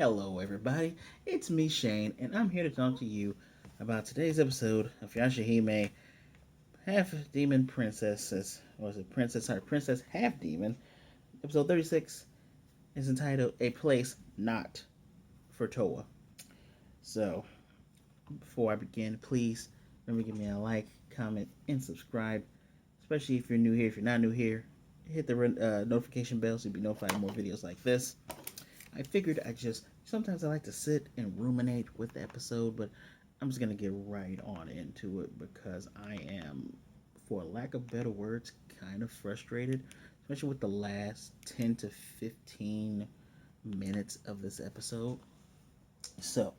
Hello, everybody. It's me, Shane, and I'm here to talk to you about today's episode of Yashahime, Half Demon Princesses. Was it Princess? Sorry, Princess Half Demon. Episode 36 is entitled "A Place Not for Towa." So, before I begin, please remember to give me a like, comment, and subscribe. Especially if you're new here. If you're not new here, hit the notification bell so you'll be notified of more videos like this. I figured sometimes I like to sit and ruminate with the episode, but I'm just going to get right on into it because I am, for lack of better words, kind of frustrated, especially with the last 10 to 15 minutes of this episode. So,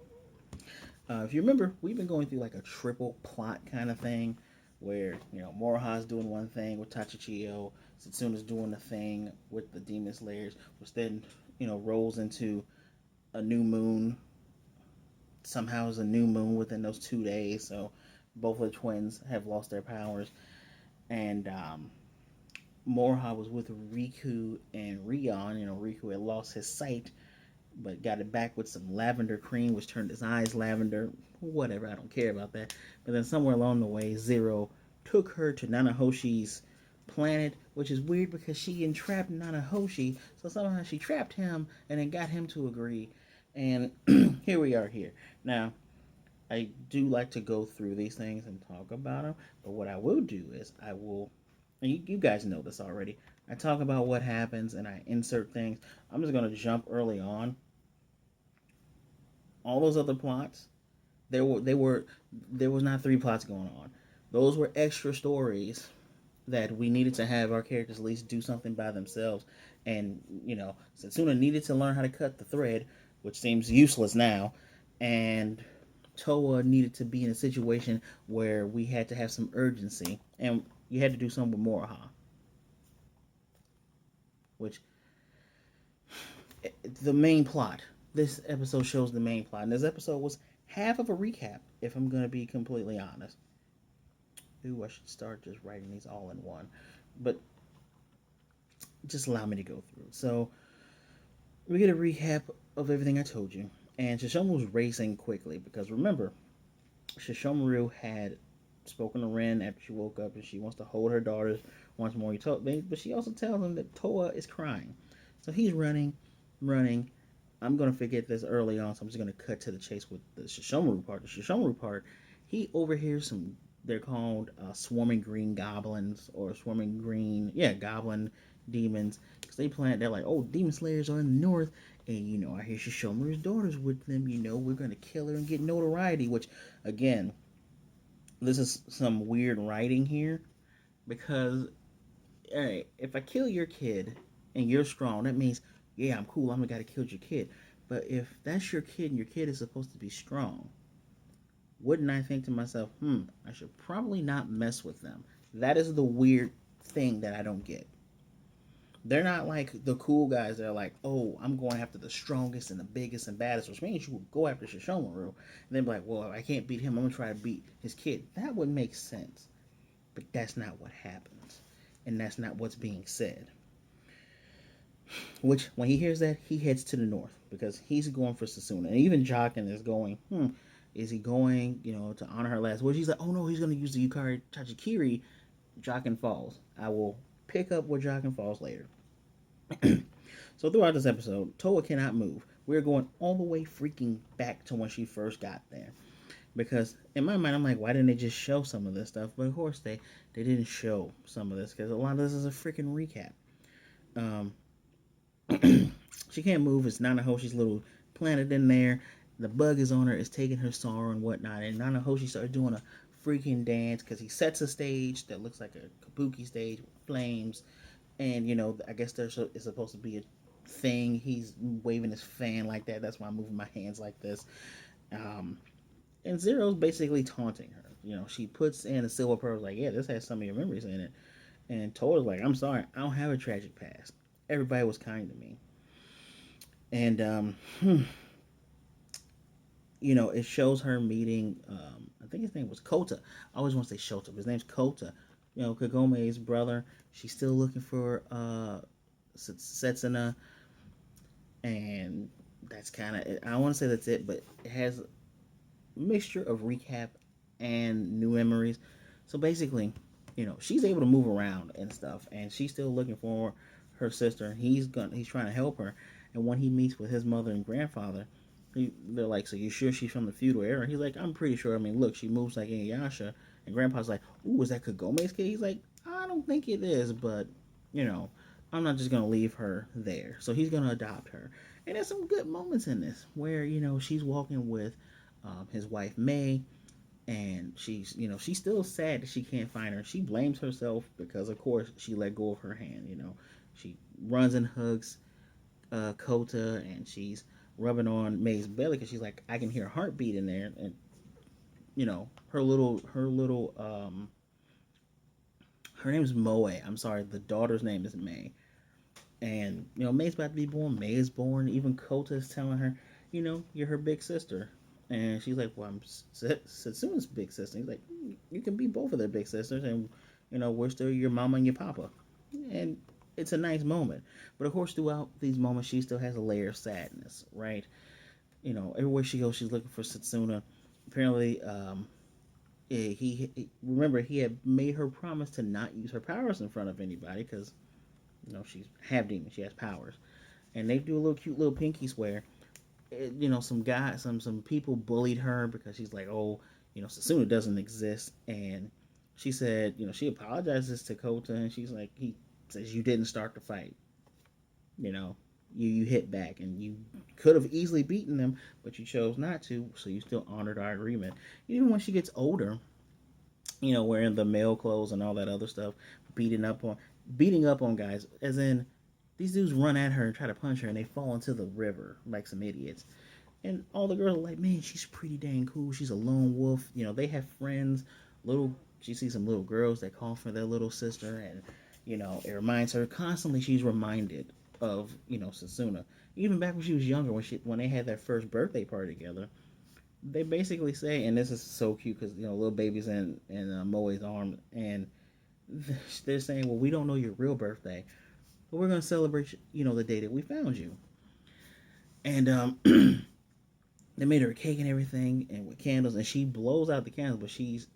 if you remember, we've been going through like a triple plot kind of thing where, Moroha's doing one thing with Tachichio, Setsuna's doing a thing with the Demon Slayers, which then, rolls into a new moon. Somehow is a new moon within those 2 days, so both of the twins have lost their powers. And Moroha was with Riku and Rion. Riku had lost his sight, but got it back with some lavender cream, which turned his eyes lavender. Whatever, I don't care about that. But then somewhere along the way, Zero took her to Nanahoshi's planet, which is weird because she entrapped Nanahoshi, so somehow she trapped him and then got him to agree. And here we are here. Now, I do like to go through these things and talk about them, but what I will do is I will, and you guys know this already, I talk about what happens and I insert things. I'm just going to jump early on. All those other plots, there was not three plots going on. Those were extra stories that we needed to have our characters at least do something by themselves. And, Setsuna needed to learn how to cut the thread, which seems useless now. And Towa needed to be in a situation where we had to have some urgency. And you had to do something with Moroha. Which, the main plot. This episode shows the main plot. And this episode was half of a recap, if I'm going to be completely honest. Ooh, I should start just writing these all in one. But just allow me to go through. So, we get a recap of everything I told you. And Sesshomaru was racing quickly because remember, Sesshomaru had spoken to Ren after she woke up and she wants to hold her daughters once more. But she also tells him that Towa is crying. So he's running. I'm going to forget this early on, so I'm just going to cut to the chase with the Sesshomaru part. The Sesshomaru part, he overhears some, they're called swarming green goblins or swarming green, goblin demons. Because they're like, oh, demon slayers are in the north. And, I hear Sesshomaru's daughters with them. We're going to kill her and get notoriety. Which, again, this is some weird writing here. Because, all right, if I kill your kid and you're strong, that means, yeah, I'm cool. I'm the guy that killed your kid. But if that's your kid and your kid is supposed to be strong, wouldn't I think to myself, I should probably not mess with them? That is the weird thing that I don't get. They're not like the cool guys that are like, oh, I'm going after the strongest and the biggest and baddest, which means you would go after Sesshomaru and then be like, well, I can't beat him. I'm going to try to beat his kid. That would make sense. But that's not what happens. And that's not what's being said. Which, when he hears that, he heads to the north because he's going for Setsuna. And even Jokin is going, is he going, to honor her last words? He's like, oh no, he's going to use the Yukari Tachikiri. Jokin falls. I will pick up where Jokin falls later. So throughout this episode, Towa cannot move. We're going all the way freaking back to when she first got there. Because in my mind, I'm like, why didn't they just show some of this stuff? But of course, they didn't show some of this because a lot of this is a freaking recap. She can't move. It's Nanahoshi's little planet in there. The bug is on her. It's taking her sorrow and whatnot. And Nanahoshi starts doing a freaking dance because he sets a stage that looks like a kabuki stage with flames. And, I guess there's it's supposed to be a thing. He's waving his fan like that. That's why I'm moving my hands like this. And Zero's basically taunting her. She puts in a silver pearl, like, yeah, this has some of your memories in it. And Towa's like, I'm sorry, I don't have a tragic past. Everybody was kind to me. And, it shows her meeting, I think his name was Kota. I always want to say Shota, but his name's Kota. Kagome's brother. She's still looking for Setsuna. And that's kind of I want to say that's it, but it has a mixture of recap and new memories. So basically, she's able to move around and stuff, and she's still looking for her sister. He's trying to help her, and when he meets with his mother and grandfather, they're like, "So you sure she's from the feudal era?" He's like, "I'm pretty sure. I mean, look, she moves like Inuyasha." And Grandpa's like, "Ooh, is that Kagome's kid?" He's like, "I don't think it is, but you know, I'm not just gonna leave her there." So he's gonna adopt her, and there's some good moments in this where she's walking with his wife May, and she's still sad that she can't find her. She blames herself because of course she let go of her hand. She runs and hugs Kota, and she's rubbing on May's belly because she's like, I can hear a heartbeat in there. And her name is Moe. I'm sorry, the daughter's name is May. And May's about to be born. May is born. Even Kota is telling her, you're her big sister. And she's like, well, I'm Setsuna's big sister. He's like, you can be both of their big sisters, and we're still your mama and your papa. And it's a nice moment. But of course, throughout these moments, she still has a layer of sadness, right? Everywhere she goes, she's looking for Setsuna. Apparently, remember he had made her promise to not use her powers in front of anybody because she's half demon, she has powers, and they do a little cute little pinky swear. Some guys, some people bullied her because she's like, oh, Setsuna doesn't exist, and she said, she apologizes to Kota, and she's like, he says you didn't start the fight, you know, you hit back, and you could have easily beaten them, but you chose not to, so you still honored our agreement. Even when she gets older, wearing the male clothes and all that other stuff, beating up on beating up on guys, as in these dudes run at her and try to punch her, and they fall into the river like some idiots. And all the girls are like, man, she's pretty dang cool. She's a lone wolf. They have friends. Little, she sees some little girls that call for their little sister, and it reminds her constantly. She's reminded of Setsuna. Even back when she was younger, when they had their first birthday party together, they basically say, and this is so cute because little baby's in Moe's arm, and they're saying, well, we don't know your real birthday, but we're gonna celebrate the day that we found you. And they made her a cake and everything, and with candles, and she blows out the candles, but she's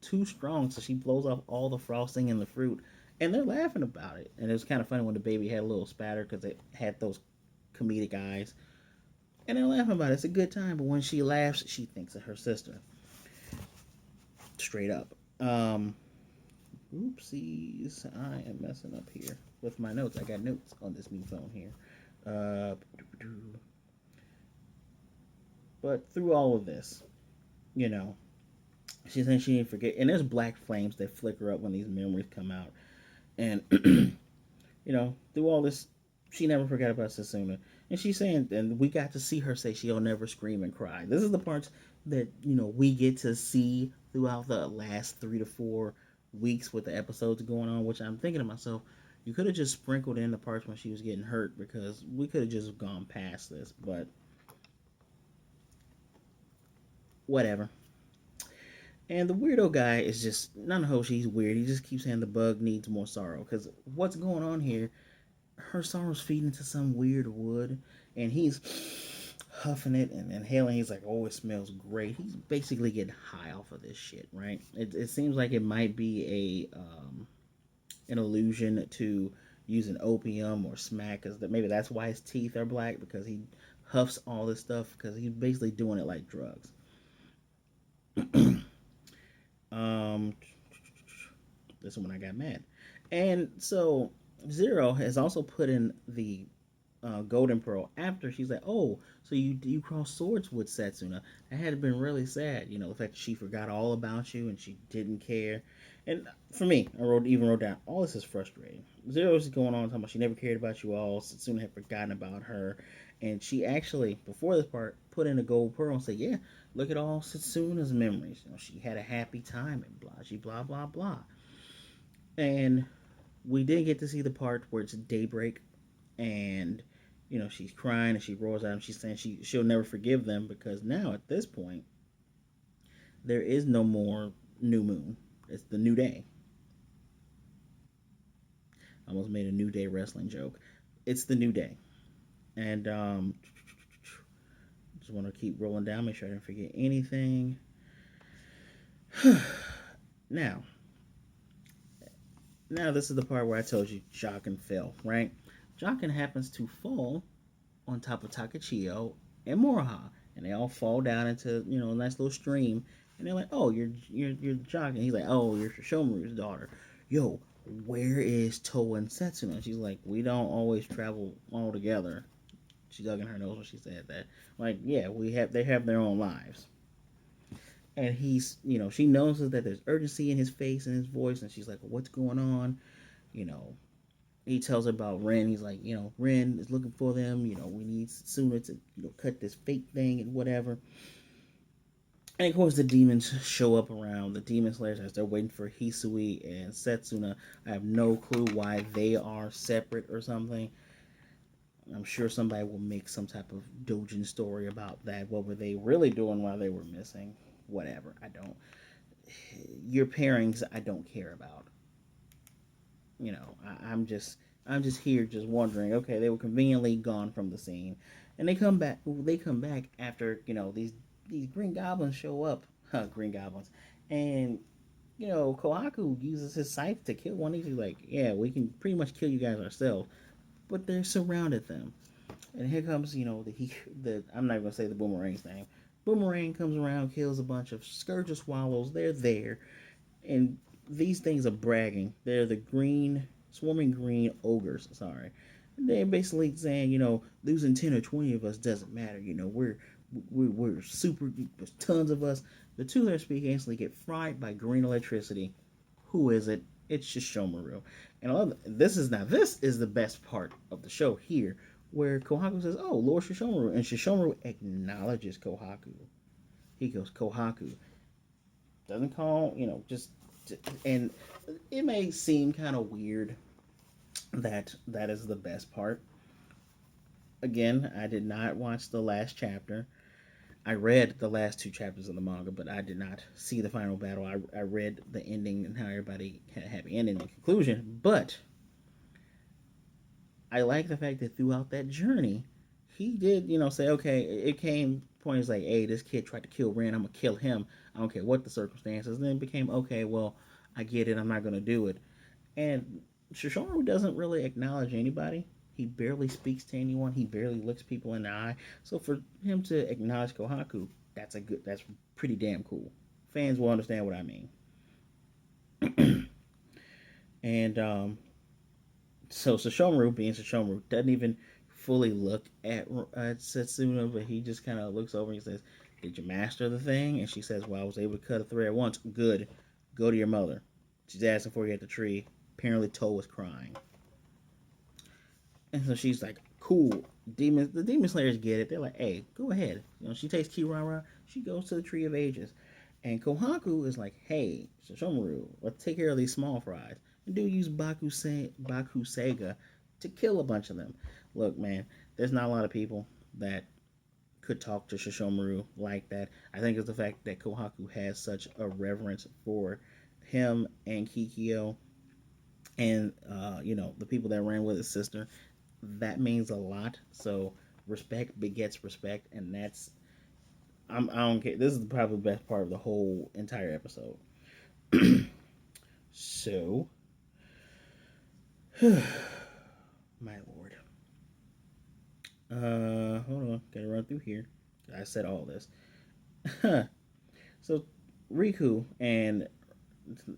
too strong, so she blows off all the frosting and the fruit, and they're laughing about it. And it was kind of funny when the baby had a little spatter because it had those comedic eyes, and they're laughing about it. It's a good time, but when she laughs, she thinks of her sister. Straight up. Oopsies, I am messing up here with my notes. I got notes on this new phone here. Uh, but through all of this, you know, she thinks she didn't forget. And there's black flames that flicker up when these memories come out. And, through all this, she never forgot about Setsuna. And she's saying, and we got to see her say she'll never scream and cry. This is the parts that, we get to see throughout the last 3 to 4 weeks with the episodes going on, which I'm thinking to myself, you could have just sprinkled in the parts when she was getting hurt because we could have just gone past this, but whatever. And the weirdo guy is just, none of Hoshi's weird. He just keeps saying the bug needs more sorrow. Because what's going on here, her sorrow's feeding into some weird wood, and he's huffing it and inhaling. He's like, oh, it smells great. He's basically getting high off of this shit, right? It seems like it might be an allusion to using opium or smack, because maybe that's why his teeth are black, because he huffs all this stuff, because he's basically doing it like drugs. um, this is when I got mad. And so Zero has also put in the Golden Pearl after she's like, oh, so you crossed swords with Setsuna. That had been really sad, the fact that she forgot all about you and she didn't care. And for me, I wrote down, all this is frustrating. Zero is going on talking about she never cared about you all. Setsuna had forgotten about her, and she actually, before this part, put in a gold pearl and said, yeah, look at all Setsuna's memories. She had a happy time and blah, she blah blah blah. And we did get to see the part where it's daybreak, and she's crying and she roars at him. She's saying she'll never forgive them because now at this point there is no more new moon. It's the new day. I almost made a New Day wrestling joke. It's the new day, and Just want to keep rolling down, make sure I didn't forget anything. now, now this is the part where I told you Jocken fell, right? Jocken happens to fall on top of Takachio and Moroha, and they all fall down into a nice little stream. And they're like, "Oh, you're Jocken." He's like, "Oh, you're Sesshomaru's daughter." Yo, where is Towa and Setsuna? She's like, "We don't always travel all together." She dug in her nose when she said that. Like, yeah, they have their own lives. And she notices that there's urgency in his face and his voice, and she's like, "What's going on?" You know, he tells her about Ren. He's like, Ren is looking for them. We need Setsuna to cut this fake thing and whatever. And of course, the demons show up around the demon slayers as they're waiting for Hisui and Setsuna. I have no clue why they are separate or something. I'm sure somebody will make some type of doujin story about that. What were they really doing while they were missing? Whatever. I don't. Your pairings, I don't care about. I'm just here, just wondering. Okay, they were conveniently gone from the scene, and they come back. They come back after these green goblins show up. Green goblins, and Kohaku uses his scythe to kill one of these. Like, yeah, we can pretty much kill you guys ourselves, but they're surrounded them. And here comes, the I'm not gonna say the boomerang's name. Boomerang comes around, kills a bunch of scourge of swallows. They're there, and these things are bragging. They're the swarming green ogres. Sorry, they're basically saying, losing 10 or 20 of us doesn't matter. We're super. There's tons of us. The two that speak instantly get fried by green electricity. Who is it? It's Sesshomaru. And this is the best part of the show here, where Kohaku says, "Oh, Lord Sesshomaru," and Sesshomaru acknowledges Kohaku. He goes, "Kohaku." Doesn't call, and it may seem kind of weird that is the best part. Again, I did not watch the last chapter. I read the last two chapters of the manga, but I did not see the final battle. I read the ending and how everybody had a happy ending and conclusion. But I like the fact that throughout that journey, he did, say, okay, it came point is like, hey, this kid tried to kill Ren, I'm gonna kill him. I don't care what the circumstances. And then it became, okay, well, I get it, I'm not gonna do it. And Shishomaru doesn't really acknowledge anybody. He barely speaks to anyone. He barely looks people in the eye. So for him to acknowledge Kohaku, that's pretty damn cool. Fans will understand what I mean. And so Sesshomaru, being Sesshomaru, doesn't even fully look at Setsuna, but he just kind of looks over and he says, "Did you master the thing?" And she says, "Well, I was able to cut a thread once. Good. Go to your mother." She's asking for you at the tree. Apparently, Towa was crying. And so she's like, "Cool." The demon slayers get it. They're like, "Hey, go ahead." She takes Kirara. She goes to the Tree of Ages. And Kohaku is like, "Hey, Sesshomaru, let's take care of these small fries." And do use Baku Sega to kill a bunch of them. Look, man, there's not a lot of people that could talk to Sesshomaru like that. I think it's the fact that Kohaku has such a reverence for him and Kikyo and the people that ran with his sister. That means a lot. So respect begets respect, and I don't care. This is probably the best part of the whole entire episode. So, my lord. Hold on. Gotta run through here. I said all this. So, Riku and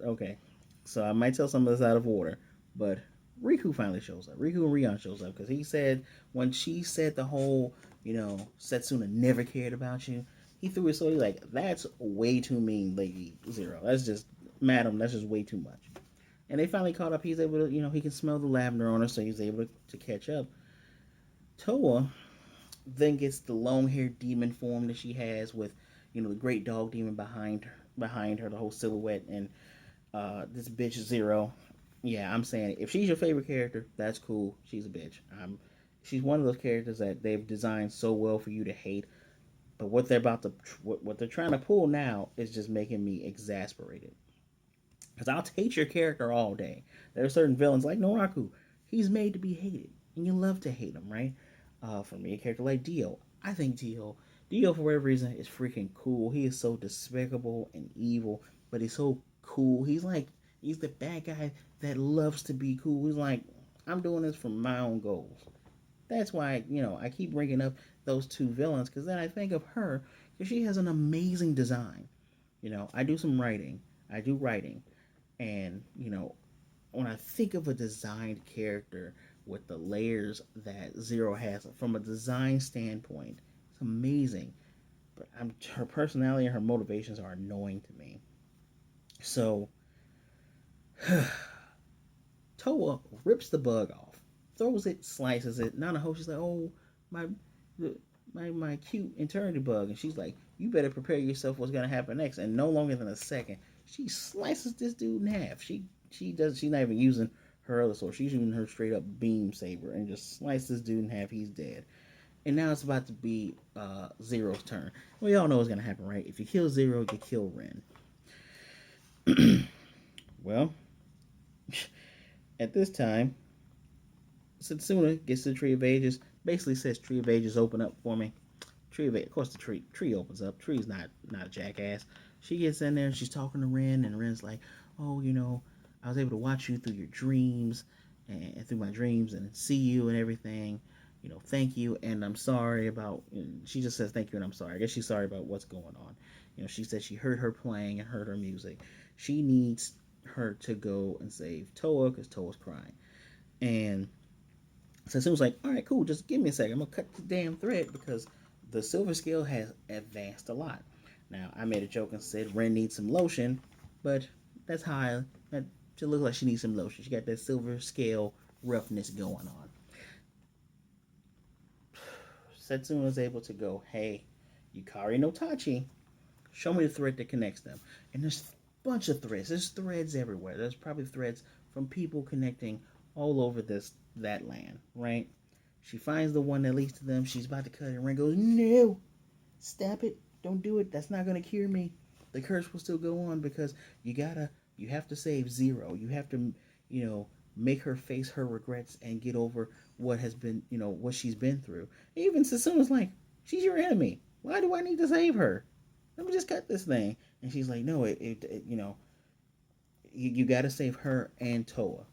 okay. So I might tell some of this out of order, but Riku finally shows up. Riku and Rion shows up because he said when she said the whole, Setsuna never cared about you. He threw his sword. He's like, "That's way too mean, Lady Zero. That's just, madam. That's just way too much." And they finally caught up. He's able to, he can smell the lavender on her, so he's able to catch up. Towa then gets the long-haired demon form that she has with, the great dog demon behind her, the whole silhouette, and this bitch Zero. Yeah, I'm saying it. If she's your favorite character, that's cool. She's a bitch. She's one of those characters that they've designed so well for you to hate. But what they're trying to pull now is just making me exasperated. Because I'll hate your character all day. There are certain villains like Noraku. He's made to be hated, and you love to hate him, right? For me, a character like Dio, I think Dio Dio, for whatever reason, is freaking cool. He is so despicable and evil, but he's so cool. He's the bad guy that loves to be cool. He's like, I'm doing this for my own goals. That's why, I keep bringing up those two villains, because then I think of her, because she has an amazing design. I do some writing. I do writing. And, when I think of a designed character with the layers that Zero has from a design standpoint, it's amazing. But her personality and her motivations are annoying to me. So, Towa rips the bug off, throws it, slices it. Nanaho, she's like, "Oh, my, my cute eternity bug," and she's like, "You better prepare yourself. What's gonna happen next?" And no longer than a second, she slices this dude in half. She's not even using her other sword. She's using her straight up beam saber and just slices this dude in half. He's dead. And now it's about to be Zero's turn. We all know what's gonna happen, right? If you kill Zero, you kill Ren. Well, at this time, Setsuna gets to the Tree of Ages. Basically says, "Tree of Ages, open up for me." Tree of Ages, of course, the tree opens up. Tree's not a jackass. She gets in there and she's talking to Ren, and Ren's like, "Oh, I was able to watch you through your dreams and through my dreams and see you and everything. Thank you, and I'm sorry about." She just says thank you and I'm sorry. I guess she's sorry about what's going on. She said she heard her playing and heard her music. She needs her to go and save Towa because Towa's crying. And so Setsuna was like, "All right, cool. Just give me a second. I'm gonna cut the damn thread because the silver scale has advanced a lot." Now I made a joke and said Ren needs some lotion, but that's high. That she looks like she needs some lotion. She got that silver scale roughness going on. Setsuna was able to go, "Hey, Yukari no Tachi, show me the thread that connects them." And there's a bunch of threads. There's threads everywhere. There's probably threads from people connecting all over that land, right? She finds the one that leads to them. She's about to cut it, and Ren goes, "No, stop it! Don't do it. That's not gonna cure me. The curse will still go on because you have to save Zero. You have to, make her face her regrets and get over what has been, what she's been through." Even Sassuna's like, "She's your enemy. Why do I need to save her? Let me just cut this thing." And she's like, "No, you got to save her and Towa."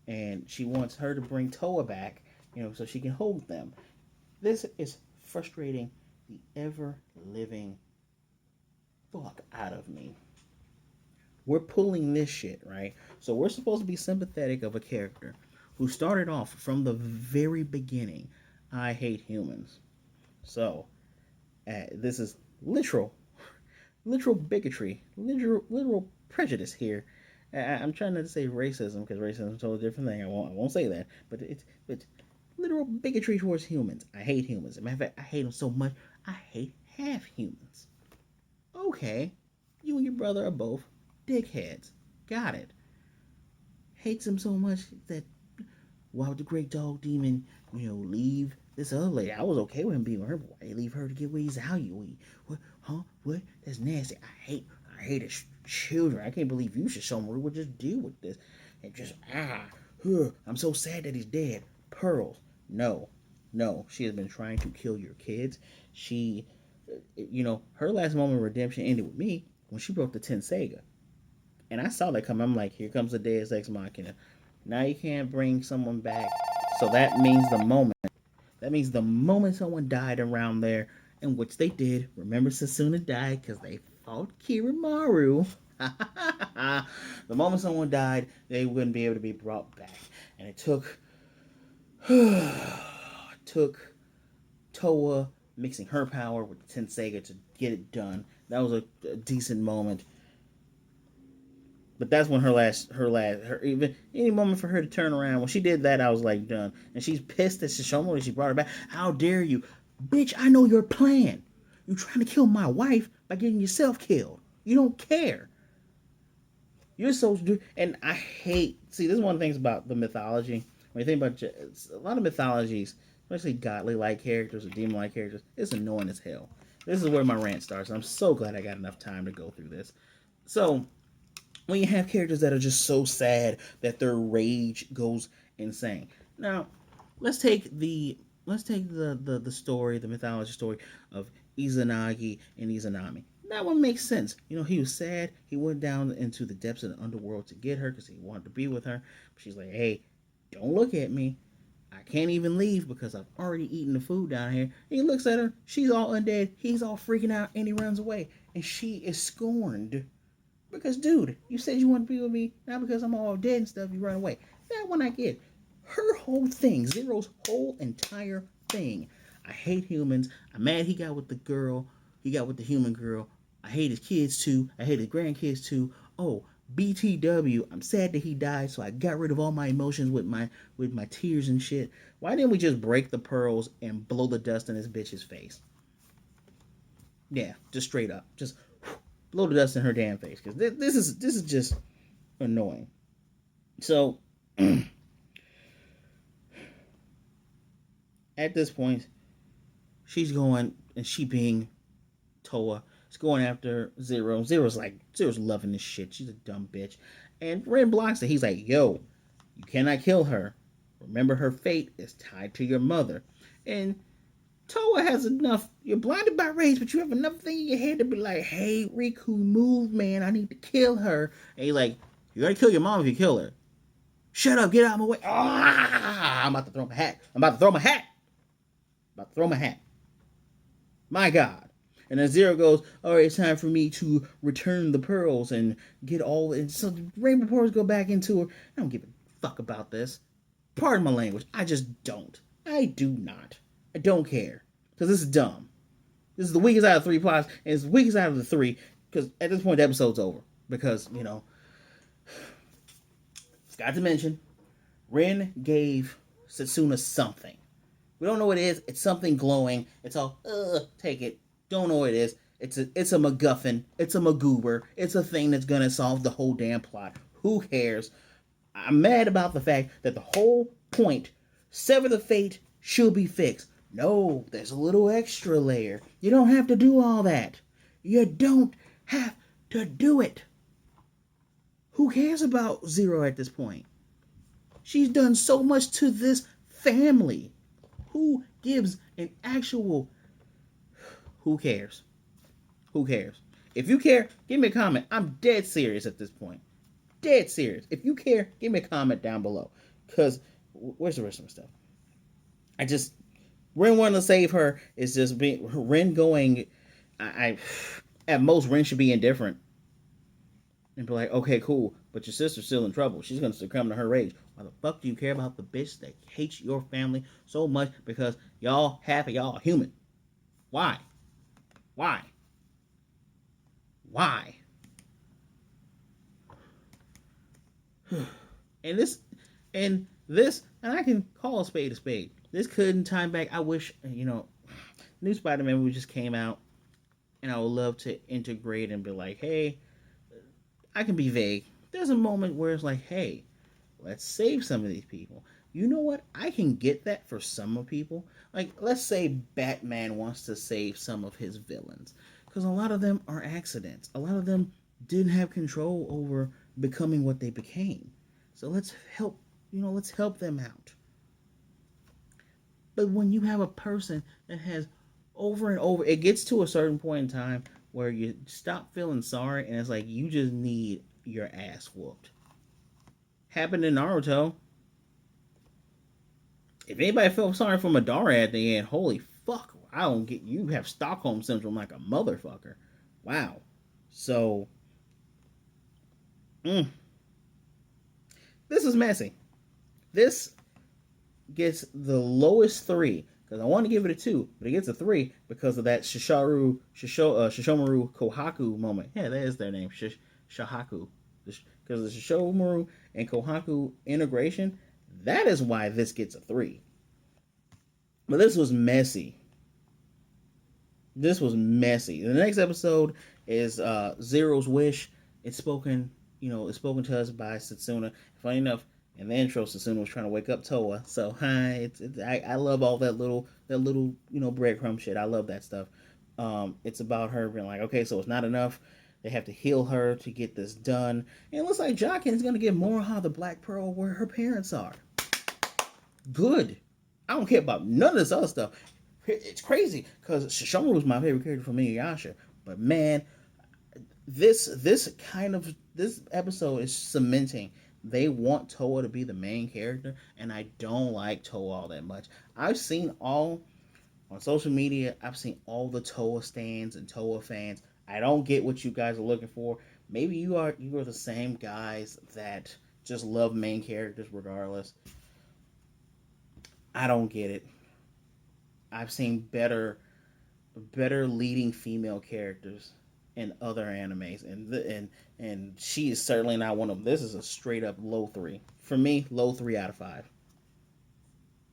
And she wants her to bring Towa back, so she can hold them. This is frustrating the ever living fuck out of me. We're pulling this shit, right? So we're supposed to be sympathetic of a character who started off from the very beginning, "I hate humans." So this is literal bigotry, literal prejudice here. I'm trying not to say racism because racism is a totally different thing. I won't say that, but it's literal bigotry towards humans. I hate humans. As a matter of fact, I hate them so much. I hate half humans. Okay, you and your brother are both dickheads. Got it. Hates them so much that why would the great dog demon, leave this other lady? I was okay with him being with her, but why leave her to get with Izayu? What? Huh? What? That's nasty. I hate his children. I can't believe you, Sesshomaru, would just deal with this. And just, I'm so sad that he's dead. Pearls. No. No. She has been trying to kill your kids. She, her last moment of redemption ended with me when she broke the Tenseiga. And I saw that come. I'm like, here comes the Deus Ex Machina. Now you can't bring someone back. So that means the moment. That means the moment someone died around there, in which they did. Remember, Setsuna died because they fought Kirimaru. The moment someone died, they wouldn't be able to be brought back. And it took Towa mixing her power with the Tenseiga to get it done. That was a decent moment. But that's when her even any moment for her to turn around. When she did that, I was like, done. And she's pissed at Sesshomaru when she brought her back. "How dare you? Bitch, I know your plan. You trying to kill my wife by getting yourself killed. You don't care. You're so..." And I hate... See, this is one of the things about the mythology. When you think about a lot of mythologies, especially godly-like characters or demon-like characters, it's annoying as hell. This is where my rant starts. I'm so glad I got enough time to go through this. So... when you have characters that are just so sad that their rage goes insane. Now, let's take the story, the mythology story of Izanagi and Izanami. That one makes sense. He was sad. He went down into the depths of the underworld to get her because he wanted to be with her. But she's like, hey, don't look at me. I can't even leave because I've already eaten the food down here. And he looks at her. She's all undead. He's all freaking out and he runs away. And she is scorned. Because, dude, you said you want to be with me. Now because I'm all dead and stuff, you run away. That one I get. Her whole thing, Zero's whole entire thing. I hate humans. I'm mad he got with the girl. He got with the human girl. I hate his kids too. I hate his grandkids too. Oh, BTW. I'm sad that he died, so I got rid of all my emotions with my tears and shit. Why didn't we just break the pearls and blow the dust in this bitch's face? Yeah, just straight up. Just blow the dust in her damn face. Because this is just annoying. So at this point, she's going, and she being Towa, is going after Zero. Zero's loving this shit. She's a dumb bitch. And Ren blocks it. He's like, yo, you cannot kill her. Remember, her fate is tied to your mother. And Towa has enough. You're blinded by rage, but you have enough thing in your head to be like, hey, Riku, move, man. I need to kill her. And he's like, you're going to kill your mom if you kill her. Shut up. Get out of my way. I'm about to throw my hat. My God. And then Zero goes, all right, it's time for me to return the pearls and get all. And so the rainbow pearls go back into her. I don't give a fuck about this. Pardon my language. I just don't. I do not. I don't care. Because this is dumb. This is the weakest out of 3 plots. And it's the weakest out of the 3. Because at this point, the episode's over. Because, forgot to mention, Ren gave Setsuna something. We don't know what it is. It's something glowing. It's all, take it. Don't know what it is. It's a MacGuffin. It's a MacGoober. It's a thing that's going to solve the whole damn plot. Who cares? I'm mad about the fact that the whole point, Sever the Fate, should be fixed. No, there's a little extra layer. You don't have to do all that. You don't have to do it. Who cares about Zero at this point? She's done so much to this family. Who gives an actual... Who cares? Who cares? If you care, give me a comment. I'm dead serious at this point. Dead serious. If you care, give me a comment down below. Because, where's the rest of my stuff? Ren wanting to save her is just being... Ren going... At most, Ren should be indifferent. And be like, okay, cool, but your sister's still in trouble. She's going to succumb to her rage. Why the fuck do you care about the bitch that hates your family so much because half of y'all are human? Why? And I can call a spade. This couldn't time back. I wish, new Spider-Man movie just came out, and I would love to integrate and be like, hey, I can be vague. There's a moment where it's like, hey, let's save some of these people. You know what? I can get that for some of people. Like, let's say Batman wants to save some of his villains. Because a lot of them are accidents. A lot of them didn't have control over becoming what they became. So let's help them out. But when you have a person that has over and over, it gets to a certain point in time where you stop feeling sorry and it's like you just need your ass whooped. Happened in Naruto. If anybody felt sorry for Madara at the end, holy fuck, I don't get, you have Stockholm Syndrome like a motherfucker. Wow. So, this is messy. This gets the lowest 3, because I want to give it a 2, but it gets a 3 because of that Sesshomaru Kohaku moment. Yeah, that is their name, Shahaku. Because the Sesshomaru and Kohaku integration, that is why this gets a 3. But this was messy. The next episode is Zero's Wish. It's spoken to us by Setsuna. Funny enough, in the intro, Setsuna was trying to wake up Towa. So I love all that little breadcrumb shit. I love that stuff. It's about her being like, okay, so it's not enough. They have to heal her to get this done. And it looks like Jockin is going to give Moroha the Black Pearl where her parents are. Good. I don't care about none of this other stuff. it's crazy because Sesshomaru was my favorite character from Inuyasha, but man, this episode is cementing. They want Towa to be the main character, and I don't like Towa all that much. I've seen all on social media. I've seen all the Towa stands and Towa fans. I don't get what you guys are looking for. Maybe you are the same guys that just love main characters regardless. I don't get it. I've seen better leading female characters in other animes, and she is certainly not one of them. This is a straight up low three for me. Low 3 out of 5.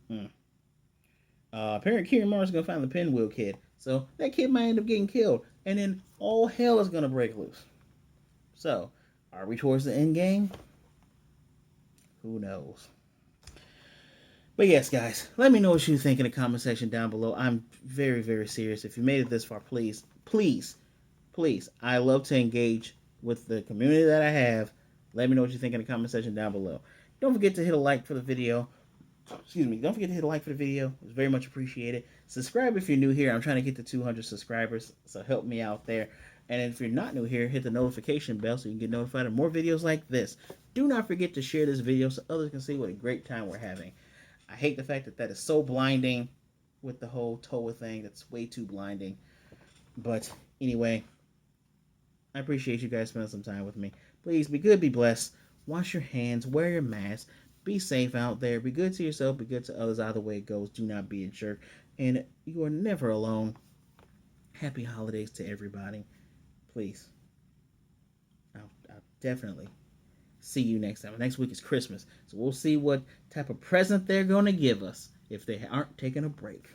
Hmm. Apparently, Kirimara's gonna find the Pinwheel kid, so that kid might end up getting killed, and then all hell is gonna break loose. So, are we towards the end game? Who knows? But yes, guys, let me know what you think in the comment section down below. I'm very, very serious. If you made it this far, please, please, please, I love to engage with the community that I have. Let me know what you think in the comment section down below. Don't forget to hit a like for the video. Excuse me. Don't forget to hit a like for the video. It's very much appreciated. Subscribe if you're new here. I'm trying to get to 200 subscribers, so help me out there. And if you're not new here, hit the notification bell so you can get notified of more videos like this. Do not forget to share this video so others can see what a great time we're having. I hate the fact that that is so blinding with the whole Towa thing. That's way too blinding. But anyway, I appreciate you guys spending some time with me. Please be good, be blessed. Wash your hands, wear your mask, be safe out there. Be good to yourself, be good to others. Either way it goes, do not be a jerk. And you are never alone. Happy holidays to everybody. Please. I'll definitely see you next time. Next week is Christmas, so we'll see what type of present they're going to give us if they aren't taking a break.